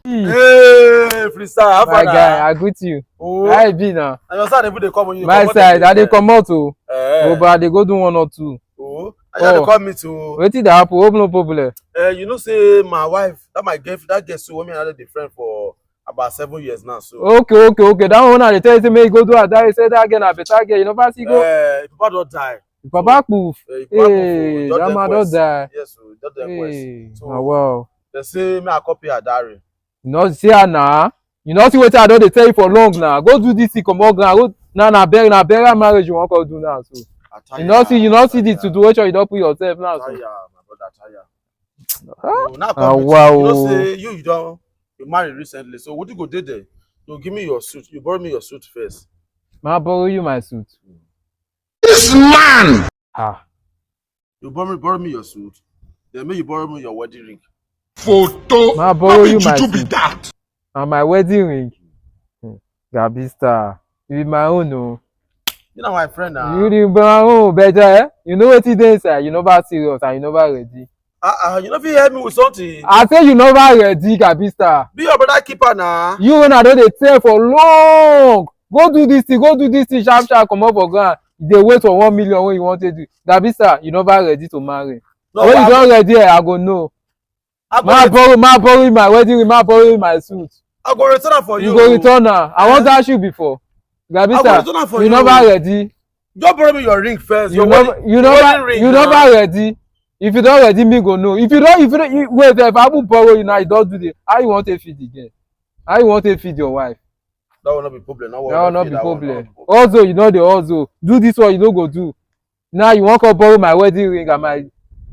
Hey, freestyle, my guy, I greet you. Oh. How you be now? And your side, they come when you my side, I dey come out oh. Eh. Oh, but they go do 1 or 2. Oh, I they call me to. Wait till that happen. Hope no problem. You know, say my wife, that my girlfriend, that girl, so me and her friend for about 7 years now. So. Okay. That one I tell you, say make you go do that. You say that again, I better girl. You know, pass you go. Papa don't die. Papa poof. Hey, that man don't die. Yes, so just them Hey. so, oh, wow. They say me I copy her diary. You know, see her now. You know, see what I don't tell you for long now. Go do this thing, come on, go na burial marriage you want to do now. So you know, see the situation you don't put yourself now. So. My brother, tire. Huh? Now wow. You know, say you married recently. So what you go do there? You give me your suit. You borrow me your suit first. I'll borrow you my suit. This man. You borrow me your suit. Then may you borrow me your wedding ring. Photo. I'll borrow you my suit. Be that. And my wedding ring. Gabista. You be my own, no. You know my friend now. You be my own, better, eh? You know what it is, you never serious and you never ready. You know if you help me with something. I say you never ready, Gabista. Be your brother keeper now. You when I don't tell for long. Go do this thing, sharp, come up for ground. They wait for 1 million when you want to do. Gabista, you never ready to marry. No, when you don't ready, I go know. Ma borrow my wedding ring, ma borrow my suit. I go return am for you. You go return now. I want to ask you before. Gabista, you never ready. Just borrow me your ring first. You never ready. If you don't ready, me go know. If you don't wait, if I will borrow you now, you don't do this. How you want to feed again? How you want to feed your wife? That will not be problem. That will not be problem. Also, you know the also do this one, you don't go do. Now you want to borrow my wedding ring and my.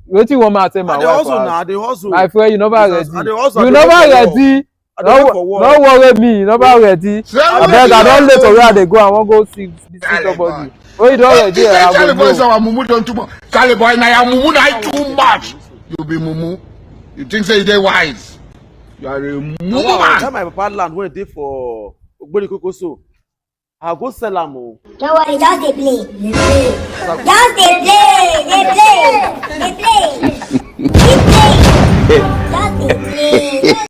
What you want me to tell my wife? My friend, you never ready. You never ready. No worry me, you never ready. I beg, I don't let where they go. I won't go see somebody. Oh, you don't ready. I go know. Charlie boy, now mumu na too much. You be mumu. You think say they wise? You are a mumu man. That my papa land where they for Ogboni Kokoso. I'll go sell am o. Don't worry, just dey play. Just dey play. Keep playing. Just dey play.